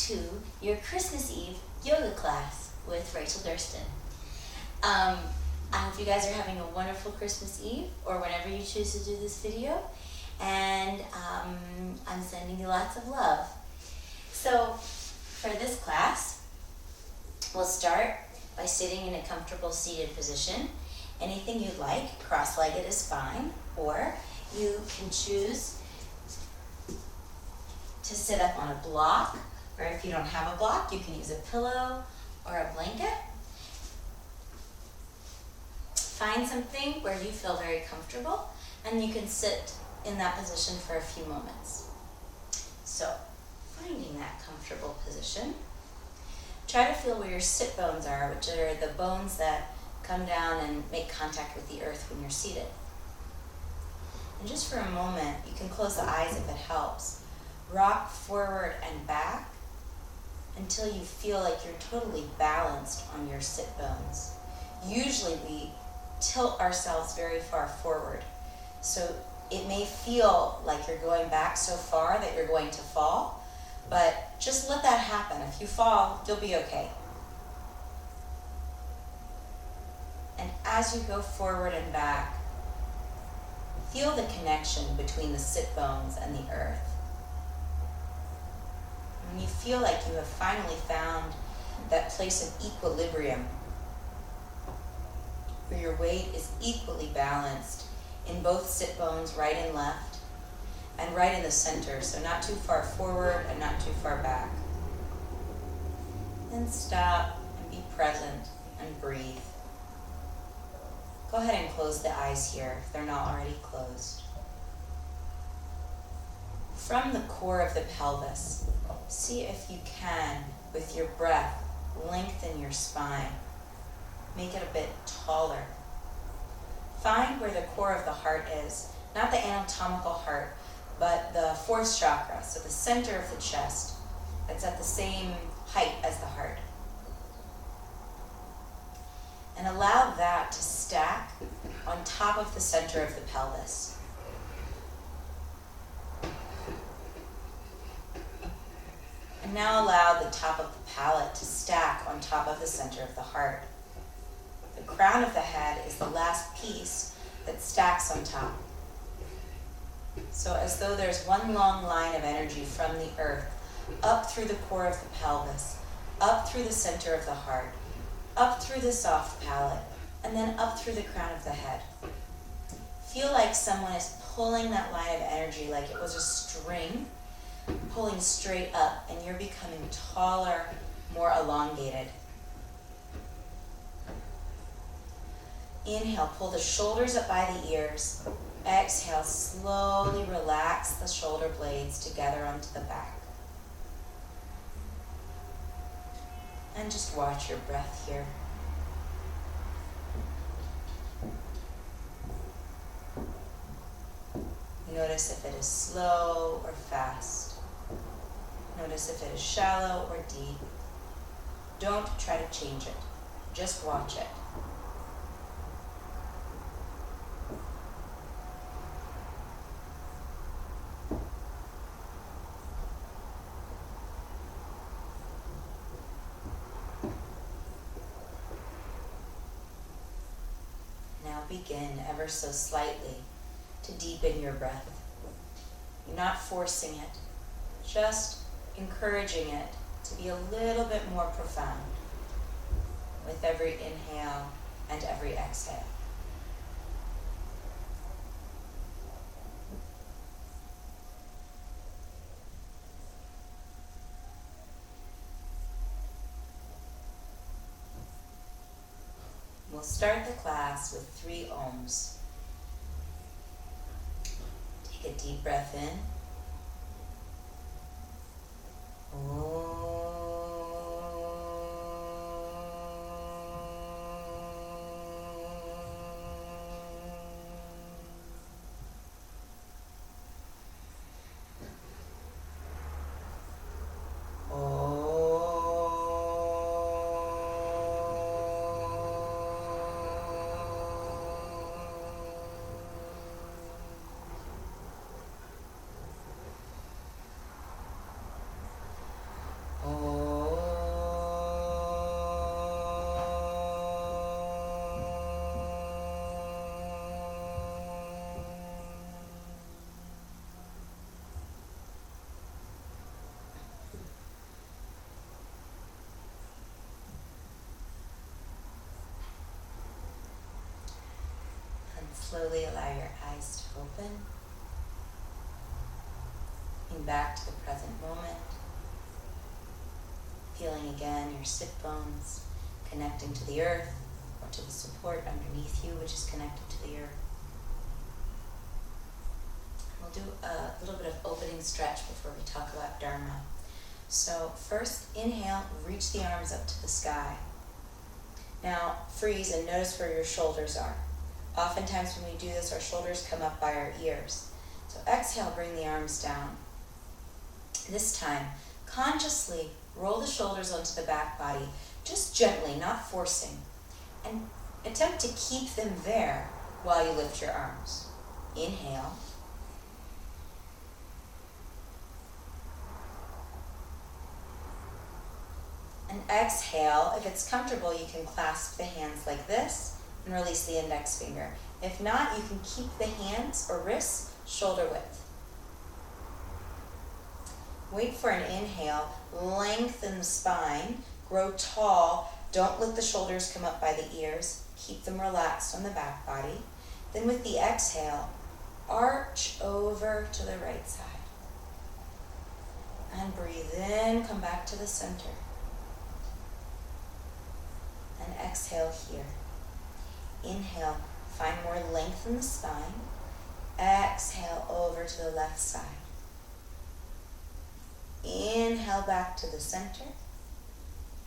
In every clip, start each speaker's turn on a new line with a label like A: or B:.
A: to your Christmas Eve yoga class with Rachel Durston. I hope you guys are having a wonderful Christmas Eve or whenever you choose to do this video, and I'm sending you lots of love. So for this class, we'll start by sitting in a comfortable seated position. Anything you'd like, cross-legged is fine, or you can choose to sit up on a block, or if you don't have a block, you can use a pillow or a blanket. Find something where you feel very comfortable, and you can sit in that position for a few moments. So, finding that comfortable position, try to feel where your sit bones are, which are the bones that come down and make contact with the earth when you're seated. And just for a moment, you can close the eyes if it helps. Rock forward and back until you feel like you're totally balanced on your sit bones. Usually we tilt ourselves very far forward, so it may feel like you're going back so far that you're going to fall, but just let that happen. If you fall, you'll be okay. And as you go forward and back, feel the connection between the sit bones and the earth. When you feel like you have finally found that place of equilibrium, where your weight is equally balanced in both sit bones, right and left, and right in the center, so not too far forward and not too far back. Then stop and be present and breathe. Go ahead and close the eyes here if they're not already closed. From the core of the pelvis, see if you can, with your breath, lengthen your spine. Make it a bit taller. Find where the core of the heart is, not the anatomical heart, but the fourth chakra, so the center of the chest, that's at the same height as the heart. And allow that to stack on top of the center of the pelvis. And now allow the top of the palate to stack on top of the center of the heart. The crown of the head is the last piece that stacks on top. So as though there's one long line of energy from the earth, up through the core of the pelvis, up through the center of the heart, up through the soft palate, and then up through the crown of the head. Feel like someone is pulling that line of energy like it was a string, pulling straight up, and you're becoming taller, more elongated. Inhale, pull the shoulders up by the ears. Exhale, slowly relax the shoulder blades together onto the back. And just watch your breath here. Notice if it is slow or fast. Notice if it is shallow or deep. Don't try to change it. Just watch it. Begin ever so slightly to deepen your breath. You're not forcing it, just encouraging it to be a little bit more profound with every inhale and every exhale. We'll start the class with 3 ohms. Take a deep breath in. slowly allow your eyes to open. Coming back to the present moment. Feeling again your sit bones connecting to the earth or to the support underneath you, which is connected to the earth. We'll do a little bit of opening stretch before we talk about Dharma. So first, inhale, reach the arms up to the sky. Now freeze and notice where your shoulders are. Oftentimes when we do this, our shoulders come up by our ears. So exhale, bring the arms down. This time, consciously roll the shoulders onto the back body, just gently, not forcing, and attempt to keep them there while you lift your arms. Inhale. And exhale. If it's comfortable, you can clasp the hands like this and release the index finger. If not, you can keep the hands or wrists shoulder width. Wait for an inhale, lengthen the spine, grow tall, don't let the shoulders come up by the ears, keep them relaxed on the back body. Then with the exhale, arch over to the right side. And breathe in, come back to the center. And exhale here. Inhale, find more length in the spine. Exhale over to the left side. Inhale back to the center.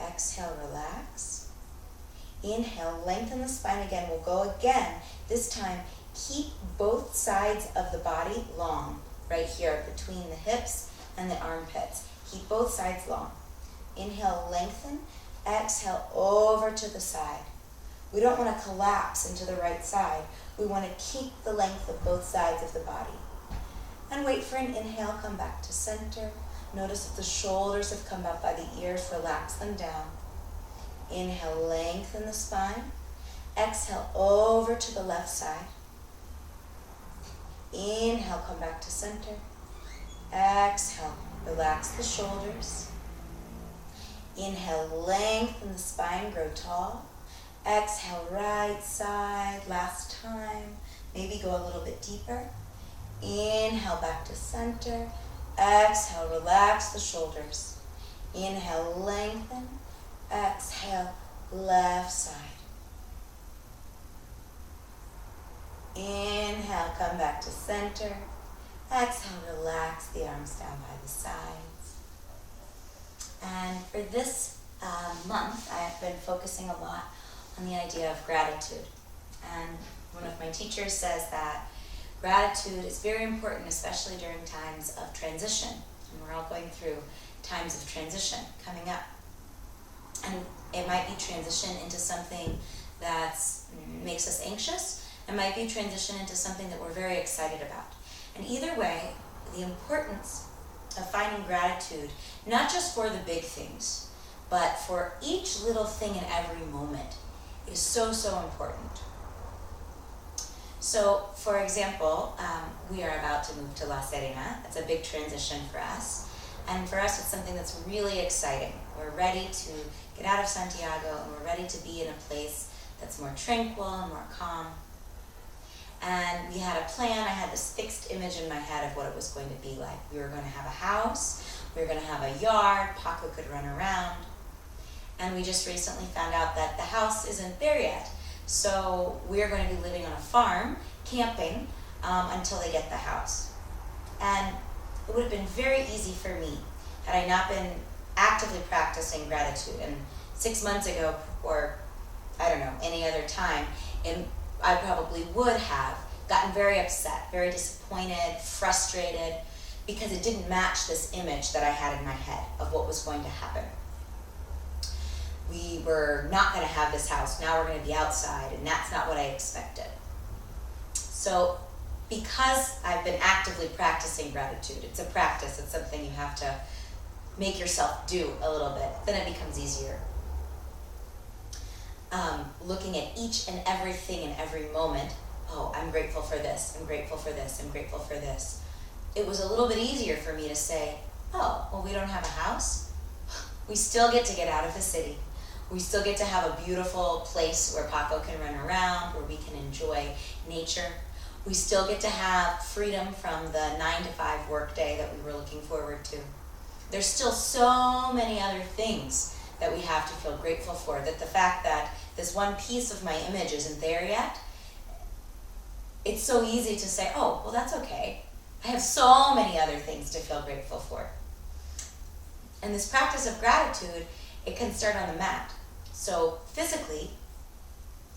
A: Exhale, relax. Inhale, lengthen the spine again. We'll go again. This time, keep both sides of the body long, right here between the hips and the armpits. Keep both sides long. Inhale, lengthen. Exhale, over to the side. We don't want to collapse into the right side. We want to keep the length of both sides of the body. And wait for an inhale, come back to center. Notice if the shoulders have come up by the ears, relax them down. Inhale, lengthen the spine. Exhale, over to the left side. Inhale, come back to center. Exhale, relax the shoulders. Inhale, lengthen the spine, grow tall. Exhale, right side, last time. Maybe go a little bit deeper. Inhale, back to center. Exhale, relax the shoulders. Inhale, lengthen. Exhale, left side. Inhale, come back to center. Exhale, relax the arms down by the sides. And for this month, I've been focusing a lot on the idea of gratitude. And one of my teachers says that gratitude is very important, especially during times of transition. And we're all going through times of transition coming up. And it might be transition into something that makes us anxious. It might be transition into something that we're very excited about. And either way, the importance of finding gratitude, not just for the big things, but for each little thing in every moment, is so, so important. So, for example, we are about to move to La Serena. It's a big transition for us. And for us, it's something that's really exciting. We're ready to get out of Santiago, and we're ready to be in a place that's more tranquil and more calm. And we had a plan. I had this fixed image in my head of what it was going to be like. We were going to have a house. We were going to have a yard. Paco could run around. And we just recently found out that the house isn't there yet. So we're going to be living on a farm, camping, until they get the house. And it would have been very easy for me had I not been actively practicing gratitude. And 6 months ago, or I don't know, any other time, I probably would have gotten very upset, very disappointed, frustrated, because it didn't match this image that I had in my head of what was going to happen. We were not going to have this house. Now we're going to be outside, and that's not what I expected. So because I've been actively practicing gratitude, it's a practice, it's something you have to make yourself do a little bit, then it becomes easier. Looking at each and everything in every moment, oh, I'm grateful for this, I'm grateful for this, I'm grateful for this. It was a little bit easier for me to say, oh, well, we don't have a house. We still get to get out of the city. We still get to have a beautiful place where Paco can run around, where we can enjoy nature. We still get to have freedom from the 9-to-5 workday that we were looking forward to. There's still so many other things that we have to feel grateful for, that the fact that this one piece of my image isn't there yet, it's so easy to say, oh, well, that's okay. I have so many other things to feel grateful for. And this practice of gratitude, it can start on the mat. So physically,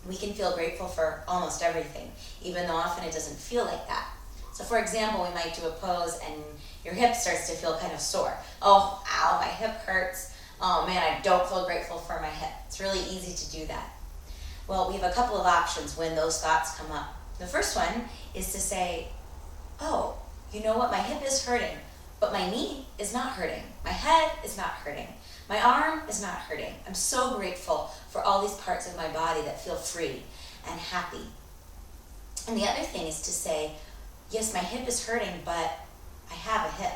A: we can feel grateful for almost everything, even though often it doesn't feel like that. So for example, we might do a pose and your hip starts to feel kind of sore. Oh, ow, my hip hurts. Oh man, I don't feel grateful for my hip. It's really easy to do that. Well, we have a couple of options when those thoughts come up. The first one is to say, oh, you know what, my hip is hurting, but my knee is not hurting. My head is not hurting. My arm is not hurting. I'm so grateful for all these parts of my body that feel free and happy. And the other thing is to say, yes, my hip is hurting, but I have a hip.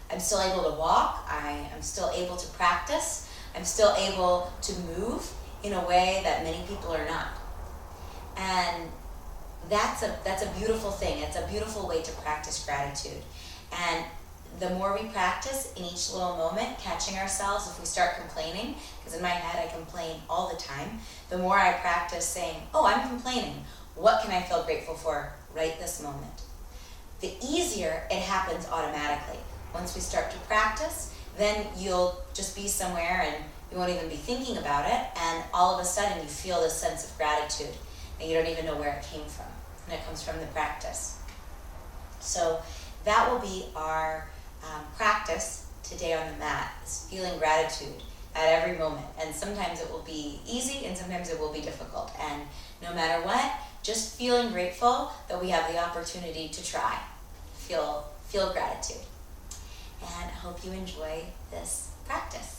A: I'm still able to walk. I am still able to practice. I'm still able to move in a way that many people are not. And that's a beautiful thing. It's a beautiful way to practice gratitude. And the more we practice in each little moment, catching ourselves if we start complaining, because in my head I complain all the time, the more I practice saying, oh, I'm complaining. What can I feel grateful for right this moment? The easier it happens automatically. Once we start to practice, then you'll just be somewhere and you won't even be thinking about it, and all of a sudden you feel this sense of gratitude and you don't even know where it came from, and it comes from the practice. So that will be our practice today on the mat, is feeling gratitude at every moment. And sometimes it will be easy and sometimes it will be difficult. And no matter what, just feeling grateful that we have the opportunity to try. Feel gratitude. And I hope you enjoy this practice.